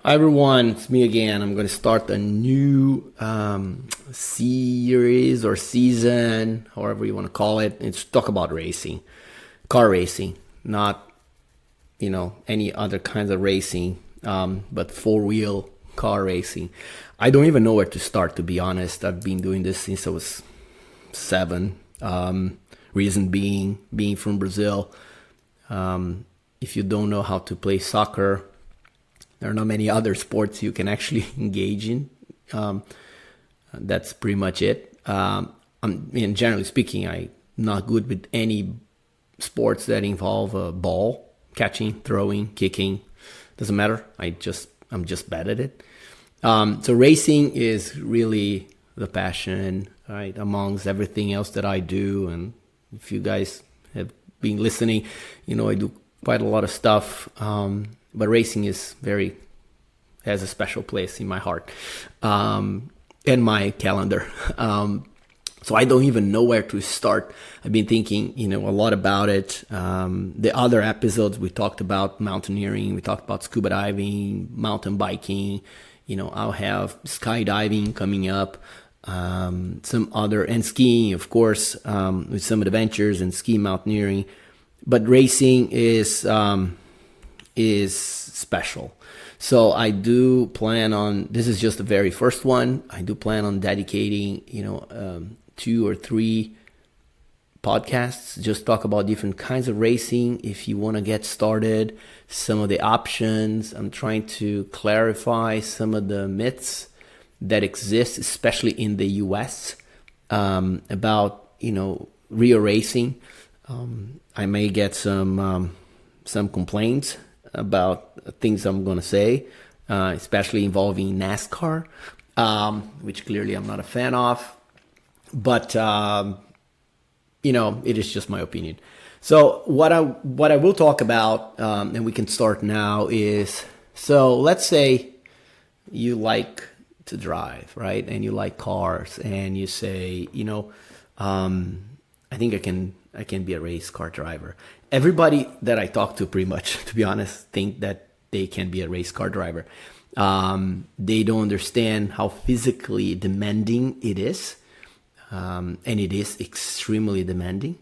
Hi everyone, it's me again. I'm going to start a new series or season, however you want to call it. It's talk about racing, car racing, not any other kinds of racing, but four-wheel car racing. I don't even know where to start, to be honest. I've been doing this since I was 7. Reason being from Brazil. If you don't know how to play soccer, there are not many other sports you can actually engage in. That's pretty much it. Generally speaking, I'm not good with any sports that involve a ball, catching, throwing, kicking. Doesn't matter. I'm just bad at it. So racing is really the passion, right, amongst everything else that I do. And if you guys have been listening, I do quite a lot of stuff. But racing has a special place in my heart and my calendar. So I don't even know where to start. I've been thinking, a lot about it. The other episodes we talked about mountaineering, we talked about scuba diving, mountain biking. I'll have skydiving coming up, some other, and skiing, of course, with some adventures and ski mountaineering. But racing is special. So I do plan on, this is just the very first one. I do plan on dedicating, 2 or 3 podcasts, just talk about different kinds of racing. If you want to get started, some of the options, I'm trying to clarify some of the myths that exist, especially in the US, about, real racing. I may get some complaints about things I'm going to say, especially involving NASCAR, which clearly I'm not a fan of. But, it is just my opinion. So what I will talk about, and we can start now, is, so let's say you like to drive, right? And you like cars, and you say, I think I can be a race car driver. Everybody that I talk to, pretty much, to be honest, think that they can be a race car driver. They don't understand how physically demanding it is. And it is extremely demanding.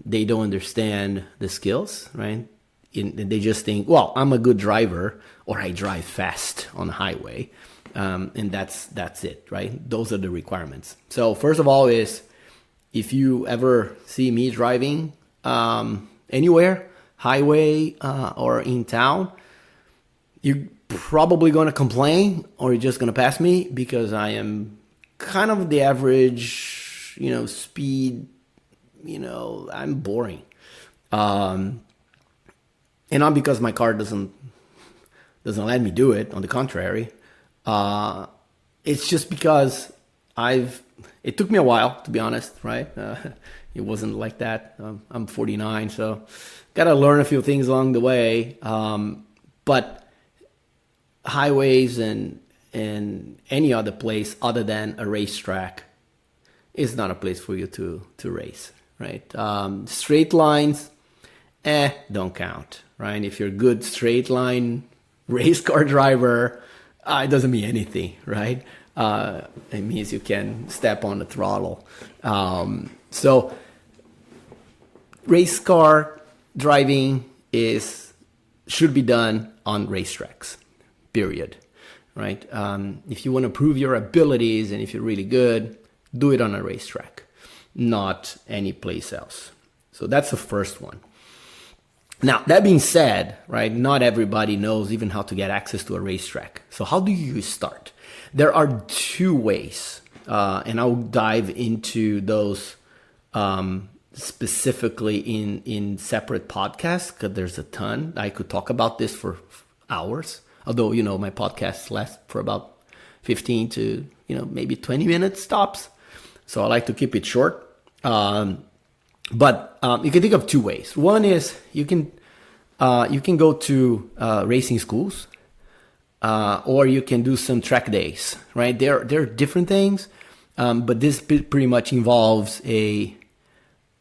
They don't understand the skills, right? They just think, well, I'm a good driver, or I drive fast on the highway. And that's it, right? Those are the requirements. So first of all is, if you ever see me driving anywhere, highway or in town, you're probably going to complain, or you're just going to pass me, because I am kind of the average, speed, I'm boring. And not because my car doesn't let me do it. On the contrary, it's just because it took me a while, to be honest, right? It wasn't like that. I'm 49, so got to learn a few things along the way. But highways and any other place other than a racetrack is not a place for you to race, right? Straight lines, don't count, right? If you're a good straight line race car driver, it doesn't mean anything, right? It means you can step on the throttle. So race car driving should be done on racetracks, period, right? If you want to prove your abilities, and if you're really good, do it on a racetrack, not any place else. So that's the first one. Now, that being said, right, not everybody knows even how to get access to a racetrack. So how do you start? There are 2 ways, and I'll dive into those specifically in separate podcasts, because there's a ton. I could talk about this for hours, although, my podcasts last for about 15 to, maybe 20 minutes tops. So I like to keep it short. But you can think of 2 ways. One is you can go to racing schools, or you can do some track days, right? They're different things, but this pretty much involves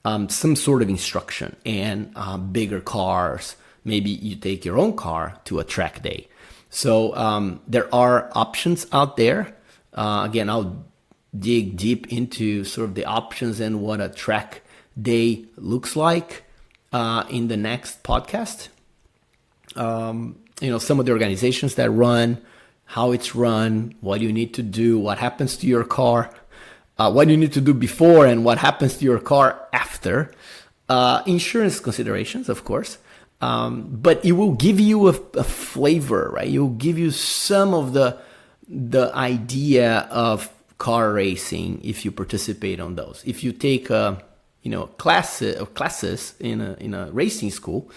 some sort of instruction and bigger cars. Maybe you take your own car to a track day. So there are options out there. Again, I'll dig deep into sort of the options and what a track day looks like in the next podcast. Some of the organizations that run, how it's run, what you need to do, what happens to your car, what you need to do before and what happens to your car after. Insurance considerations, of course. But it will give you a flavor, right? It will give you some of the idea of car racing if you participate on those. If you take classes in a racing school,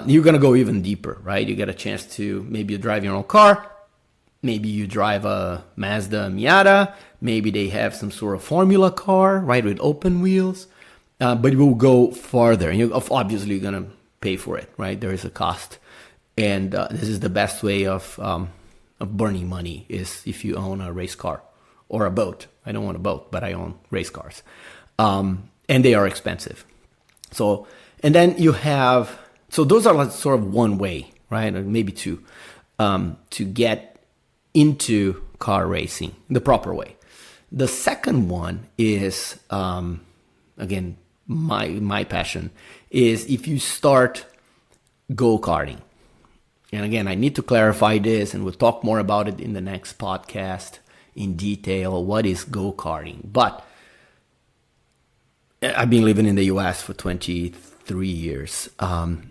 you're gonna go even deeper, right? You get a chance to maybe you drive your own car, maybe you drive a Mazda Miata, maybe they have some sort of formula car, right, with open wheels. But it will go farther, and you're obviously gonna pay for it, right? There is a cost, and this is the best way of burning money is if you own a race car or a boat. I don't own a boat, but I own race cars, and they are expensive. So, and then you have, so those are like sort of one way, right, or maybe two, to get into car racing the proper way. The second one is, again, my passion is if you start go-karting. And again, I need to clarify this, and we'll talk more about it in the next podcast in detail. What is go-karting? But I've been living in the US for 23 years.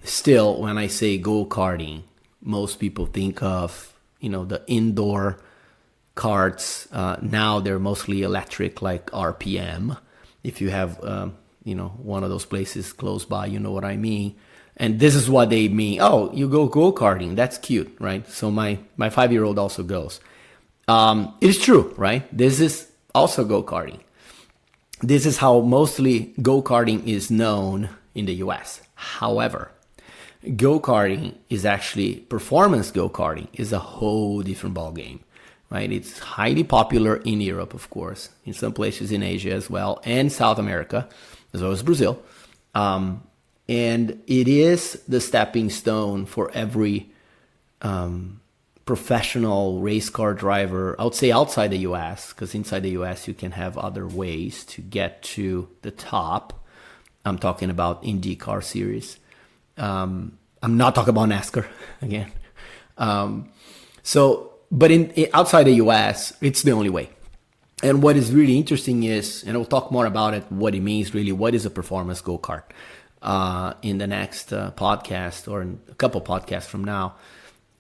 Still, when I say go-karting, most people think of, the indoor karts. Now they're mostly electric, like RPM. If you have, one of those places close by, you know what I mean. And this is what they mean. Oh, you go-karting. That's cute, right? So my 5-year-old also goes. It is true, right? This is also go-karting. This is how mostly go-karting is known in the US. However, go-karting is actually, performance go-karting is a whole different ballgame, right? It's highly popular in Europe, of course, in some places in Asia as well, and South America, as well as Brazil. And it is the stepping stone for every professional race car driver, I would say outside the US, because inside the US you can have other ways to get to the top. I'm talking about IndyCar series. I'm not talking about NASCAR again. But outside the US, it's the only way. And what is really interesting is, and we'll talk more about it, what it means really, what is a performance go-kart in the next podcast or in a couple podcasts from now.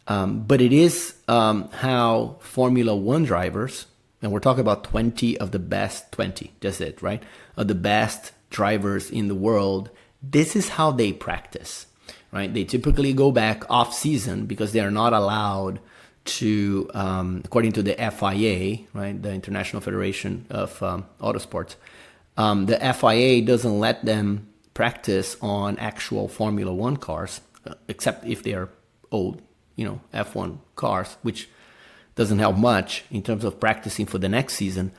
But it is how Formula One drivers, and we're talking about 20 of the best, 20, that's it, right? Of the best drivers in the world, this is how they practice, right? They typically go back off season because they are not allowed to, according to the FIA, right, the International Federation of Autosports, the FIA doesn't let them practice on actual Formula One cars, except if they are old, F1 cars, which doesn't help much in terms of practicing for the next season.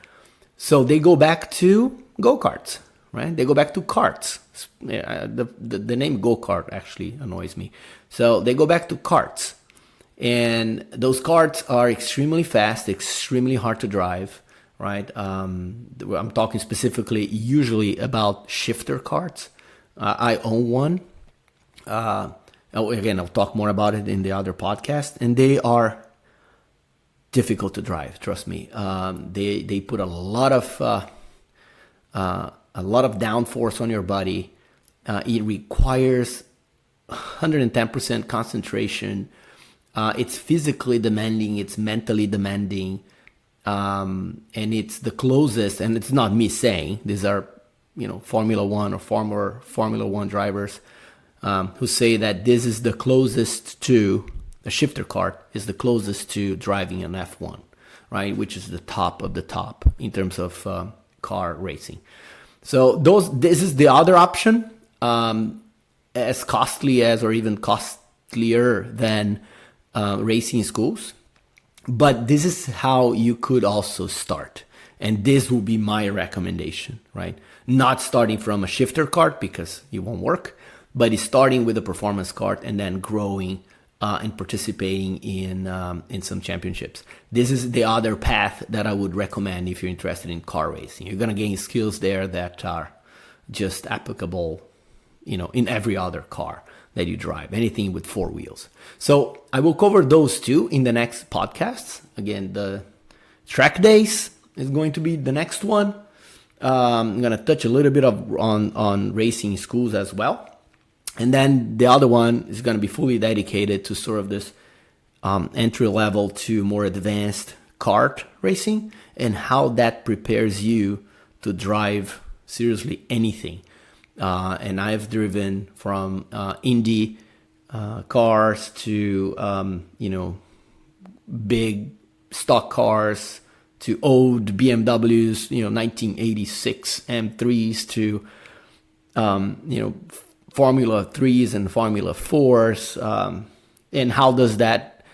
So they go back to go-karts, right? They go back to karts. The name go-kart actually annoys me. So they go back to karts. And those karts are extremely fast, extremely hard to drive, right? I'm talking specifically usually about shifter karts. I own one. Again, I'll talk more about it in the other podcast. And they are difficult to drive, trust me. They put a lot of downforce on your body. It requires 110% concentration. It's physically demanding, it's mentally demanding, and it's the closest, and it's not me saying, these are, Formula One or former Formula One drivers who say that this is the closest to, a shifter kart is the closest to driving an F1, right? Which is the top of the top in terms of car racing. So this is the other option, as costly as, or even costlier than racing schools, but this is how you could also start, and this will be my recommendation, right? Not starting from a shifter kart because it won't work, but it's starting with a performance kart and then growing and participating in some championships. This is the other path that I would recommend if you're interested in car racing. You're gonna gain skills there that are just applicable, in every other car that you drive, anything with four wheels. So I will cover those two in the next podcasts. Again, the track days is going to be the next one. I'm gonna touch a little bit on racing schools as well. And then the other one is going to be fully dedicated to sort of this entry level to more advanced kart racing and how that prepares you to drive seriously anything. And I've driven from Indy cars to, big stock cars to old BMWs, 1986 M3s to, Formula 3s and Formula 4s, and how does that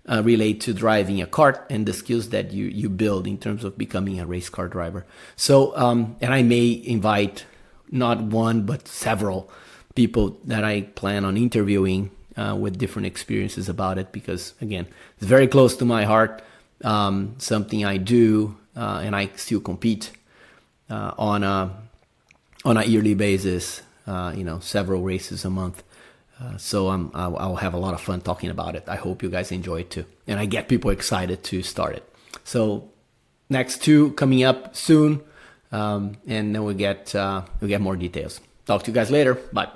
relate to driving a kart and the skills that you build in terms of becoming a race car driver. So, and I may invite not one, but several people that I plan on interviewing with different experiences about it, because again, it's very close to my heart, something I do, and I still compete on a yearly basis. Several races a month. So I'll have a lot of fun talking about it. I hope you guys enjoy it too. And I get people excited to start it. So next two coming up soon. And then we'll get more details. Talk to you guys later. Bye.